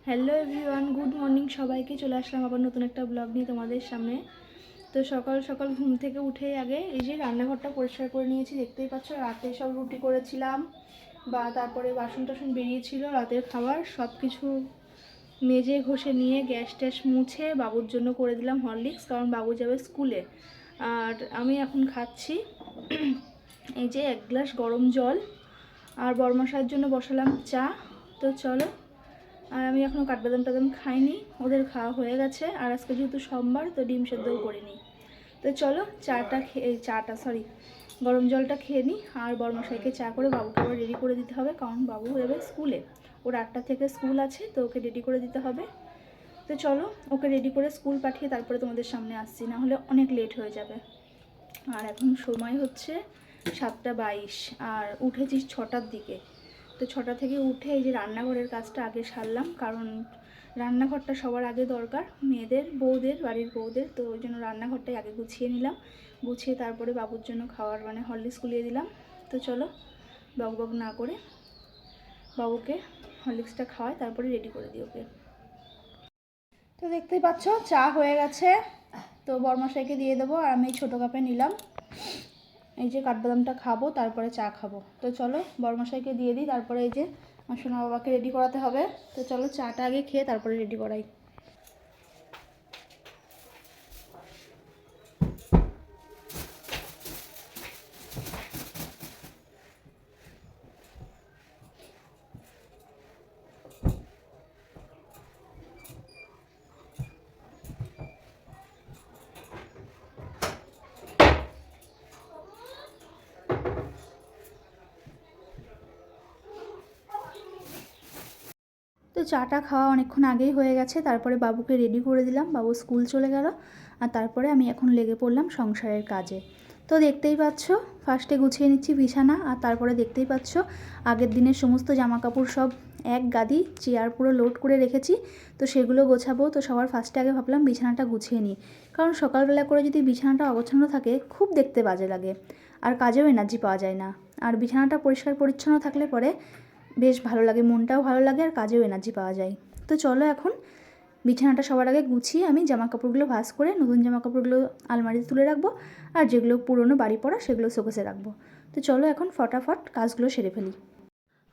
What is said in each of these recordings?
Hello everyone, good morning সবাইকে। চলে আসলাম আবার নতুন একটা ব্লগ নিয়ে তোমাদের সামনে। তো সকাল সকাল ঘুম থেকে উঠেই আগে এই যে রান্নাঘরটা পরিষ্কার করে নিয়েছি। দেখতেই পাচ্ছ, রাতে সব রুটি করেছিলাম বা তারপরে বাসন টাসন বেরিয়েছিল, রাতের খাবার সব কিছু মেজে ঘষে নিয়ে গ্যাস ট্যাস মুছে বাবুর জন্য করে দিলাম হরলিক্স, কারণ বাবু যাবে স্কুলে। আর আমি এখন খাচ্ছি এই যে 1 গ্লাস গরম জল, আর বড়মশাইয়ের জন্য বসালাম চা। তো চলো, আর আমি এখনও কাঠবাদাম টাদাম খাইনি, ওদের খাওয়া হয়ে গেছে। আর আজকে যেহেতু সোমবার, তো ডিম সেদ্ধও করিনি। তো চলো গরম জলটা খেয়ে নিই। আর বড়মশাইকে চা করে বাবুকে আবার রেডি করে দিতে হবে, কারণ বাবু যাবে স্কুলে। ওর 8টা থেকে স্কুল আছে, তো ওকে রেডি করে দিতে হবে। তো চলো, ওকে রেডি করে স্কুল পাঠিয়ে তারপরে তোমাদের সামনে আসছি, না হলে অনেক লেট হয়ে যাবে। আর এখন সময় হচ্ছে 7টা 22, আর উঠেছি 6টার দিকে। তো 6টা থেকে উঠে এই যে রান্নাঘরের কাজটা আগে সারলাম, কারণ রান্নাঘরটা সবার আগে দরকার মেয়েদের, বউদের, বাড়ির বউদের। তো ওই জন্য রান্নাঘরটাই আগে গুছিয়ে নিলাম। গুছিয়ে তারপরে বাবুর জন্য খাওয়ার হরলিক্স গুলিয়ে দিলাম। তো চলো, বক বক না করে বাবুকে হরলিক্সটা খাওয়াই, তারপরে রেডি করে দিই ওকে। তো দেখতেই পাচ্ছ চা হয়ে গেছে, তো বড়মশাইকে দিয়ে দেবো। আর আমি ছোটো কাপে নিলাম, এই যে কাঠবাদামটা খাবো, তারপরে চা খাবো। তো চলো বড়মশাইকে দিয়ে দিই, তারপরে এই যে আমার সোনা বাবাকে রেডি করাতে হবে। তো চলো চাটা আগে খেয়ে তারপরে রেডি করাই। তো চাটা খাওয়া অনেকক্ষণ আগেই হয়ে গেছে, তারপরে বাবুকে রেডি করে দিলাম, বাবু স্কুল চলে গেল। আর তারপরে আমি এখন লেগে পড়লাম সংসারের কাজে। তো দেখতেই পাচ্ছ, ফার্স্টে গুছিয়ে নিচ্ছি বিছানা, আর তারপরে দেখতেই পাচ্ছ আগের দিনের সমস্ত জামাকাপড় সব এক গাদি চেয়ার পুরো লোড করে রেখেছি। তো সেগুলো গোছাবো। তো সবার ফার্স্টে আগে ভাবলাম বিছানাটা গুছিয়ে নিই, কারণ সকালবেলা করে যদি বিছানাটা অগোছানো থাকে খুব দেখতে বাজে লাগে, আর কাজেও এনার্জি পাওয়া যায় না। আর বিছানাটা পরিষ্কার পরিচ্ছন্ন থাকলে পরে বেশ ভালো লাগে, মনটাও ভালো লাগে, আর কাজেও এনার্জি পাওয়া যায়। তো চলো এখন বিছানাটা সবার আগে গুছিয়ে আমি জামাকাপড়গুলো ভাঁজ করে নতুন জামাকাপড়গুলো আলমারিতে তুলে রাখবো, আর যেগুলো পুরনো বাড়ি পড়া সেগুলো শোকেসে রাখবো। তো চলো এখন ফটাফট কাজগুলো সেরে ফেলি।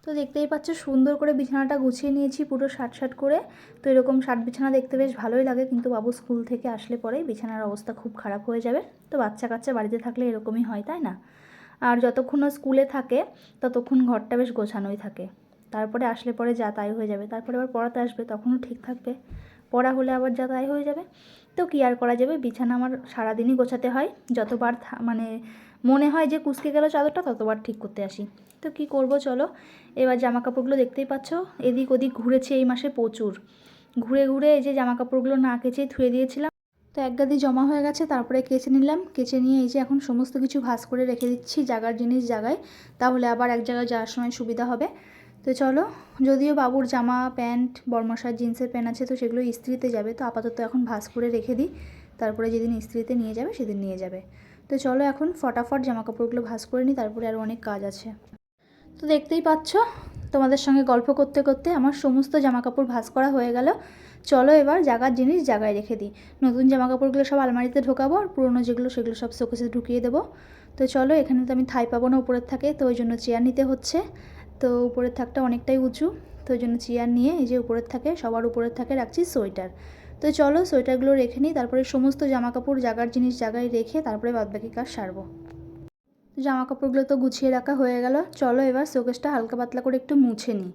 তো দেখতেই পাচ্ছ সুন্দর করে বিছানাটা গুছিয়ে নিয়েছি পুরো সাট করে। তো এরকম সাট বিছানা দেখতে বেশ ভালোই লাগে, কিন্তু বাবু স্কুল থেকে আসলে পরেই বিছানার অবস্থা খুব খারাপ হয়ে যাবে। তো বাচ্চা কাচ্চা বাড়িতে থাকলে এরকমই হয়, তাই না? আর যতক্ষণ ও স্কুলে থাকে ততক্ষণ ঘরটা বেশ গোছানোই থাকে। তারপরে আসলে পরে যা তাই হয়ে যাবে, তারপরে আবার পড়াতে আসবে, তখনও ঠিক থাকবে। পড়া হলে আবার যা তাই হয়ে যাবে। তো কী আর করা যাবে, বিছানা আমার সারাদিনই গোছাতে হয়। যতবার মনে হয় যে কুঁচকে গেল চাদরটা, ততবার ঠিক করতে আসি। তো কী করব, চলো এবার জামাকাপড়গুলো দেখতেই পাচ্ছ এদিক ওদিক ঘুরেছে এই মাসে প্রচুর। ঘুরে ঘুরে এই যে জামাকাপড়গুলো না কেচেই ধুয়ে দিয়েছিলাম, তো এক গাদি জমা হয়ে গেছে। তারপরে কেচে নিলাম, কেচে নিয়ে এই যে এখন সমস্ত কিছু ভাঁজ করে রেখে দিচ্ছি জায়গার জিনিস জায়গায়, তাহলে আবার এক জায়গায় যাওয়ার সময় সুবিধা হবে। তো চলো, যদিও বাবুর জামা প্যান্ট, বড়মশার জিন্সের প্যান্ট আছে, তো সেগুলো ইস্ত্রিতে যাবে। তো আপাতত এখন ভাঁজ করে রেখে দিই, তারপরে যেদিন ইস্ত্রিতে নিয়ে যাবে সেদিন নিয়ে যাবে। তো চলো এখন ফটাফট জামাকাপড়গুলো ভাঁজ করে নিই, তারপরে আরও অনেক কাজ আছে। তো দেখতেই পাচ্ছ তোমাদের সঙ্গে গল্প করতে করতে আমার সমস্ত জামাকাপড় ভাঁজ করা হয়ে গেল। চলো এবার জায়গার জিনিস জায়গায় রেখে দিই। নতুন জামাকাপড়গুলো সব আলমারিতে ঢোকাবো, আর পুরনো যেগুলো সেগুলো সব শোকেসে ঢুকিয়ে দেবো। তো চলো, এখানে তো আমি ঠাঁই পাবো না উপরের থাকে, তো ওই জন্য চেয়ার নিতে হচ্ছে। তো উপরের থাকটা অনেকটাই উঁচু, তো ওই জন্য চেয়ার নিয়ে এই যে উপরের থাকে, সবার উপরের থাকে রাখছি সোয়েটার। তো চলো সোয়েটারগুলো রেখে নিই, তারপরে সমস্ত জামাকাপড় জায়গার জিনিস জায়গায় রেখে তারপরে বাদবাকি কাজ সারবো। জামাকাপড়গুলো তো গুছিয়ে রাখা হয়ে গেল। চলো এবার শোকেসটা হালকা পাতলা করে একটু মুছে নিই,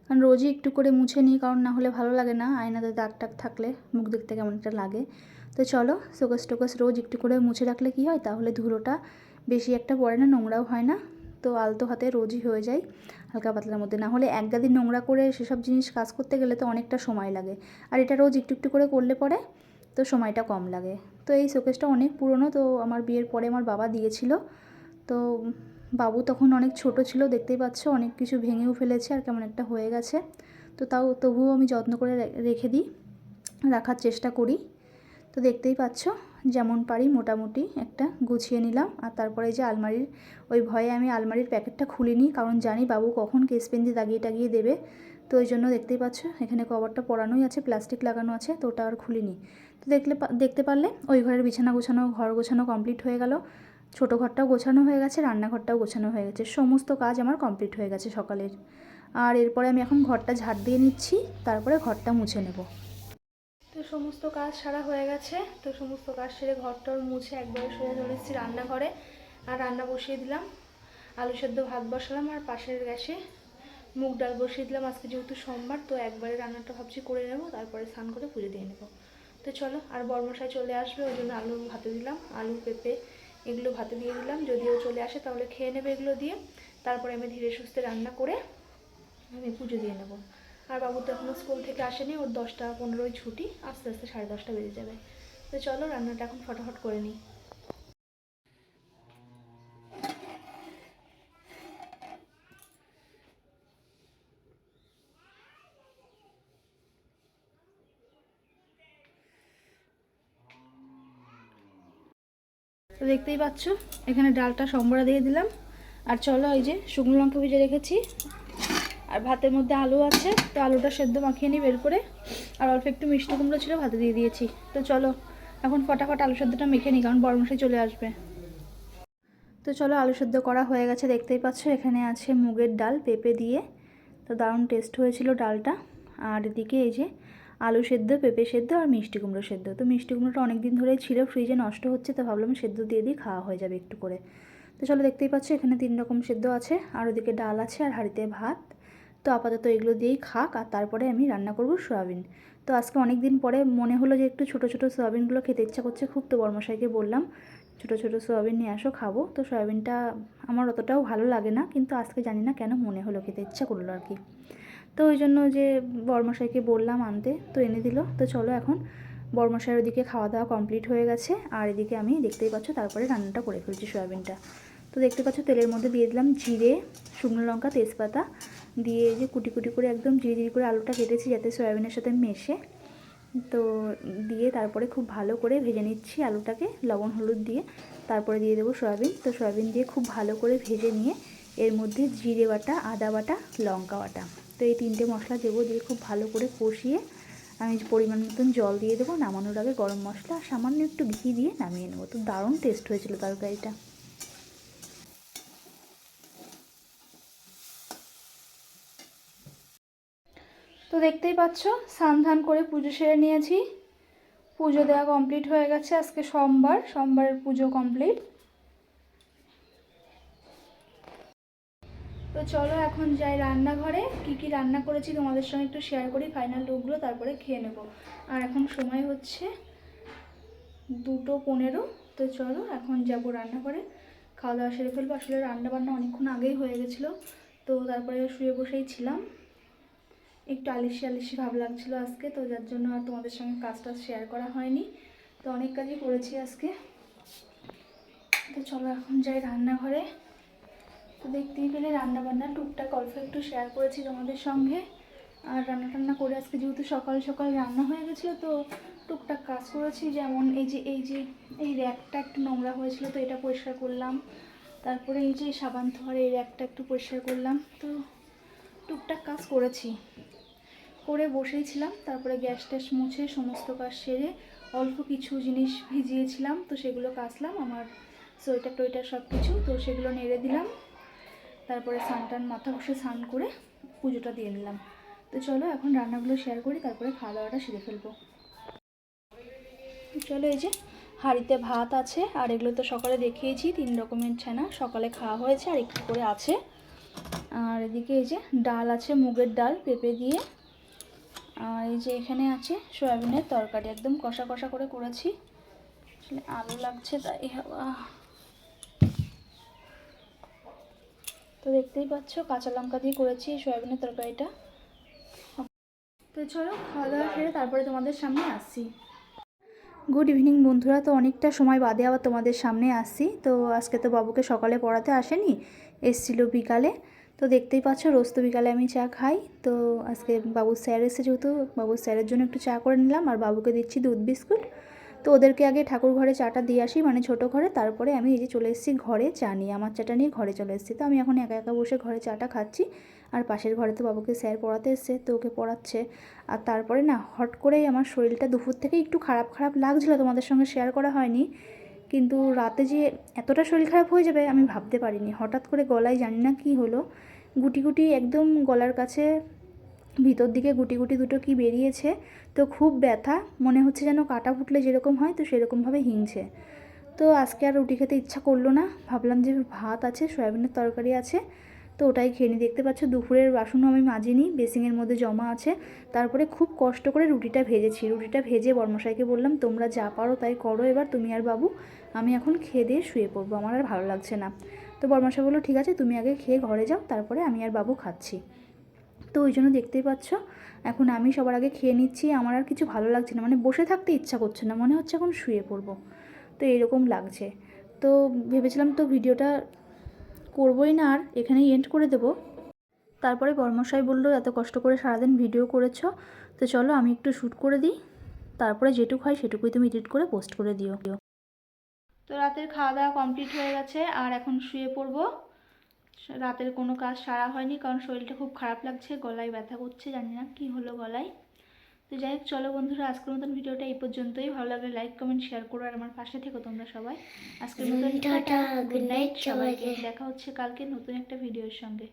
কারণ রোজই একটু করে মুছে নিই, কারণ না হলে ভালো লাগে না, আয়নাতে দাগ টাগ থাকলে মুখ দেখতে কেমন একটা লাগে। তো চলো শোকেস টোকেস রোজ একটু করে মুছে রাখলে কি হয়, তাহলে ধুলোটা বেশি একটা পড়ে না, নোংরাও হয় না। তো আলতো হাতে রোজই হয়ে যায় হালকা পাতলার মধ্যে, না হলে এক গাদি নোংরা করে সেসব জিনিস কাজ করতে গেলে তো অনেকটা সময় লাগে। আর এটা রোজ একটু একটু করে করলে পরে তো সময়টা কম লাগে। তো এই শোকেসটা অনেক পুরনো, তো আমার বিয়ের পরে আমার বাবা দিয়েছিল। তো বাবু তখন অনেক ছোট ছিল, দেখতেই পাচ্ছ অনেক কিছু ভেঙেও ফেলেছে আর কেমন একটা হয়ে গেছে। তো তবুও আমি যত্ন করে রেখে দিই, রাখার চেষ্টা করি। তো দেখতেই পাচ্ছ যেমন পারি মোটামুটি একটা গুছিয়ে নিলাম। আর তারপরে যে আলমারির ওই ভয়ে আমি আলমারির প্যাকেটটা খুলিনি, কারণ জানি বাবু কখন কেসপেন দিয়ে দাগিয়ে টাগিয়ে দেবে। তো ওই জন্য দেখতেই পাচ্ছ এখানে কভারটা পরানোই আছে, প্লাস্টিক লাগানো আছে, তো ওটা আর খুলিনি। তো দেখতে পারলে ওই ঘরের বিছানা গোছানো, ঘর গোছানো কমপ্লিট হয়ে গেল। ছোটো ঘরটাও গোছানো হয়ে গেছে, রান্নাঘরটাও গোছানো হয়ে গেছে, সমস্ত কাজ আমার কমপ্লিট হয়ে গেছে সকালের। আর এরপরে আমি এখন ঘরটা ঝাড় দিয়ে নিচ্ছি, তারপরে ঘরটা মুছে নেব। তো সমস্ত কাজ সারা হয়ে গেছে। তো সমস্ত কাজ সেরে ঘরটার মুছে একবারে সোজা চলে এসেছি রান্নাঘরে। আর রান্না বসিয়ে দিলাম, আলু সেদ্ধ ভাত বসালাম, আর পাশের গ্যাসে মুগ ডাল বসিয়ে দিলাম। আজকে যেহেতু সোমবার, তো একবারে রান্নাটা ভাবছি করে নেব, তারপরে স্নান করে পুজো দিয়ে নেব। তো চলো, আর বড়মশাই চলে আসবে, ওই জন্য আলু ভাতে দিলাম, আলু পেঁপে এগুলো ভাতে দিয়ে দিলাম। যদিও চলে আসে তাহলে খেয়ে নেবে এগুলো দিয়ে, তারপরে আমি ধীরে সুস্থে রান্না করে আমি পুজো দিয়ে নেব। আর বাবু তো এখনও স্কুল থেকে আসেনি, ওর 10টা 15 ছুটি, আস্তে আস্তে 10:30 বেজে যাবে। তো চলো রান্নাটা এখন ফটাফট করে নিই। তো দেখতেই পাচ্ছ এখানে ডালটা সম্বরা দিয়ে দিলাম। আর চলো, এই যে শুকনো লঙ্কা ভেজে রেখেছি, আর ভাতের মধ্যে আলু আছে, তো আলুটা সেদ্ধ মাখিয়ে নিই বের করে। আর অল্প একটু মিষ্টি কুমড়ো ছিল, ভাতে দিয়ে দিয়েছি। তো চলো এখন ফটাফট আলু সেদ্ধটা মেখে নিই, কারণ বড়মশাই চলে আসবে। তো চলো, আলু সেদ্ধ করা হয়ে গেছে, দেখতেই পাচ্ছ এখানে আছে মুগের ডাল পেঁপে দিয়ে, তো দারুণ টেস্ট হয়েছিল ডালটা। আর এদিকে এই যে আলু সেদ্ধ, পেঁপে সেদ্ধ, আর মিষ্টি কুমড়ো সেদ্ধ। তো মিষ্টি কুমড়োটা অনেক দিন ধরেই ছিল ফ্রিজে, নষ্ট হচ্ছে, তো ভাবলাম সেদ্ধ দিয়ে দিই, খাওয়া হয়ে যাবে একটু করে। তো চলো, দেখতেই পাচ্ছ এখানে 3 রকম সেদ্ধ আছে, আর ওদিকে ডাল আছে, আর হাঁড়িতে ভাত। তো আপাতত এগুলো দিয়েই খাক, আর তারপরে আমি রান্না করব সয়াবিন। তো আজকে অনেক দিন পরে মনে হলো যে একটু ছোটো ছোটো সয়াবিনগুলো খেতে ইচ্ছা করছে খুব, তো বড়মশাইকে বললাম ছোটো ছোটো সয়াবিন নিয়ে আসো, খাবো। তো সয়াবিনটা আমার অতটাও ভালো লাগে না, কিন্তু আজকে জানি না কেন মনে হলো, খেতে ইচ্ছা করলো আর কি। তো ওই জন্য যে বড়মশাইকে বললাম আনতে, তো এনে দিল। তো চলো এখন বড়মশাইয়ের ওদিকে খাওয়া দাওয়া কমপ্লিট হয়ে গেছে, আর এদিকে আমি দেখতেই পাচ্ছ তারপরে রান্নাটা করে ফেলছি সয়াবিনটা। তো দেখতে পাচ্ছ তেলের মধ্যে দিয়ে দিলাম জিরে, শুকনো লঙ্কা, তেজপাতা দিয়ে যে কুটি কুটি করে একদম জিরি করে আলুটা কেটেছি যাতে সয়াবিনের সাথে মেশে। তো দিয়ে তারপরে খুব ভালো করে ভেজে নিচ্ছি আলুটাকে, লবণ হলুদ দিয়ে। তারপরে দিয়ে দেবো সয়াবিন। তো সয়াবিন দিয়ে খুব ভালো করে ভেজে নিয়ে এর মধ্যে জিরে বাটা, আদা বাটা, লঙ্কা বাটা, তো এই 3টে মশলা দেবো, দিয়ে খুব ভালো করে কষিয়ে আমি পরিমাণ মতন জল দিয়ে দেবো। নামানোর আগে গরম মশলা আর সামান্য একটু ঘি দিয়ে নামিয়ে নেবো। তো দারুণ টেস্ট হয়েছিল তরকারিটা। তো দেখতেই পাচ্ছ স্নান করে পুজো সেরে নিয়েছি, পুজো দেওয়া কমপ্লিট হয়ে গেছে। আজকে সোমবারের পুজো কমপ্লিট। তো চলো এখন যাই রান্নাঘরে, কি রান্না করেছি তোমাদের সঙ্গে একটু শেয়ার করি, ফাইনাল লুকগুলো, তারপরে খেয়ে নেব। আর এখন সময় হচ্ছে 2:15। তো চলো এখন যাব রান্নাঘরে, খাওয়া দাওয়া সেরে ফেলবো। আসলে রান্না বান্না অনেকক্ষণ আগেই হয়ে গেছিলো, তো তারপরে শুয়ে বসেই ছিলাম, একটু আলিশি ভাব লাগছিলো আজকে, তো যার জন্য আর তোমাদের সঙ্গে কাজটা শেয়ার করা হয়নি। তো অনেক কাজই করেছি আজকে। তো চলো এখন যাই রান্নাঘরে। তো দেখতেই পেলে রান্নাবান্না টুকটাক অল্প একটু শেয়ার করেছি তোমাদের সঙ্গে। আর রান্না করে আজকে যেহেতু সকাল সকাল রান্না হয়ে গেছিলো, তো টুকটাক কাজ করেছি, যেমন এই র্যাকটা একটু নোংরা হয়েছিল, তো এটা পরিষ্কার করলাম। তারপরে এই যে সাবান ধোয়ার এই র্যাকটা একটু পরিষ্কার করলাম। তো টুকটাক কাজ করেছি, করে বসেই ছিলাম। তারপরে গ্যাস ট্যাস মুছে সমস্ত কাজ সেরে অল্প কিছু জিনিস ভিজিয়েছিলাম, তো সেগুলো কাচলাম, আমার সোয়েটার টোয়েটার সব কিছু, তো সেগুলো নেড়ে দিলাম। তারপরে স্নান মাথা ঘষে স্নান করে পুজোটা দিয়ে নিলাম। তো চলো এখন রান্নাগুলো শেয়ার করি, তারপরে খাওয়া দাওয়াটা সেরে ফেলবো। চলো, এই যে হাঁড়িতে ভাত আছে, আর এগুলো তো সকালে দেখিয়েছি 3 রকমের ছানা, সকালে খাওয়া হয়েছে আর একটু করে আছে। আর এদিকে এই যে ডাল আছে, মুগের ডাল পেঁপে দিয়ে। আর এই যে এখানে আছে সয়াবিনের তরকারি, একদম কষা কষা করে করেছি, আসলে আলু লাগছে তাই হওয়া। তো দেখতেই পাচ্ছ কাঁচা লঙ্কা দিয়ে করেছি সয়াবিনের তরকারিটা। তো চলো খাওয়া দাওয়া সেরে তারপরে তোমাদের সামনে আসছি। গুড ইভিনিং বন্ধুরা, তো অনেকটা সময় বাদে আবার তোমাদের সামনে আসছি। তো আজকে তো বাবুকে সকালে পড়াতে আসেনি, এসছিল বিকালে। তো দেখতেই পাচ্ছ রোজ তো বিকালে আমি চা খাই, তো আজকে বাবুর স্যার এসে যেহেতু বাবুর স্যারের জন্য একটু চা করে নিলাম, আর বাবুকে দিচ্ছি দুধ বিস্কুট। তো ওদেরকে আগে ঠাকুর ঘরে চাটা দিয়ে আসি, মানে ছোটো ঘরে, তারপরে আমি এই যে চলে এসেছি ঘরে চা নিয়ে, আমার চাটা নিয়ে ঘরে চলে এসেছি। তো আমি এখন একা একা বসে ঘরে চাটা খাচ্ছি, আর পাশের ঘরে তো বাবুকে স্যার পড়াতে এসছে, তো ওকে পড়াচ্ছে। আর তারপরে না হট করেই আমার শরীরটা দুপুর থেকে একটু খারাপ খারাপ লাগছিলো, তোমাদের সঙ্গে শেয়ার করা হয়নি, কিন্তু রাতে যে এতটা শরীর খারাপ হয়ে যাবে আমি ভাবতে পারিনি। হঠাৎ করে গলায় জানি না কী হলো, গুটি গুটি একদম গলার কাছে ভিতর দিকে গুটি গুটি দুটো কি বেরিয়েছে, তো খুব ব্যথা, মনে হচ্ছে যেন কাটা ফুটলে যেরকম হয় তো সেরকমভাবে হিংছে। তো আজকে আর রুটি খেতে ইচ্ছা করলো না, ভাবলাম যে ভাত আছে, সয়াবিনের তরকারি আছে, তো ওটাই খেয়ে নিই। দেখতে পাচ্ছ দুপুরের বাসনও আমি মাজিনি, বেসিংয়ের মধ্যে জমা আছে। তারপরে খুব কষ্ট করে রুটিটা ভেজেছি, রুটিটা ভেজে বর্মশাইকে বললাম তোমরা যা পারো তাই করো এবার তুমি আর বাবু, আমি এখন খেয়ে দিয়ে শুয়ে পড়বো, আমার আর ভালো লাগছে না। তো বর্মশাই বললো ঠিক আছে তুমি আগে খেয়ে ঘরে যাও, তারপরে আমি আর বাবু খাচ্ছি। তো ওই জন্য দেখতেই পাচ্ছ এখন আমি সবার আগে খেয়ে নিচ্ছি, আমার আর কিছু ভালো লাগছে না, মানে বসে থাকতে ইচ্ছা করছে না, মনে হচ্ছে এখন শুয়ে পড়বো, তো এরকম লাগছে। তো ভেবেছিলাম তো ভিডিওটা করবোই না, আর এখানেই এন্ড করে দেবো। তারপরে বর্মশাই বললো এত কষ্ট করে সারাদিন ভিডিও করেছো, তো চলো আমি একটু শ্যুট করে দিই, তারপরে যেটুকু হয় সেটুকুই তুমি এডিট করে পোস্ট করে দিও। তো রাতের খাওয়া দাওয়া কমপ্লিট হয়ে গেছে, আর এখন শুয়ে পড়বো। রাতের কোনো কাজ সারা হয়নি, কারণ শরীরটা খুব খারাপ লাগছে, গলায় ব্যথা করছে, জানি না কী হলো গলায়। তো যাই হোক চলো বন্ধুরা, আজকের মতন ভিডিওটা এই পর্যন্তই। ভালো লাগলে লাইক কমেন্ট শেয়ার করো, আর আমার পাশে থেকো তোমরা সবাই। আজকের মতন টাটা, গুড নাইট সবাইকে, দেখা হচ্ছে কালকে নতুন একটা ভিডিওর সঙ্গে।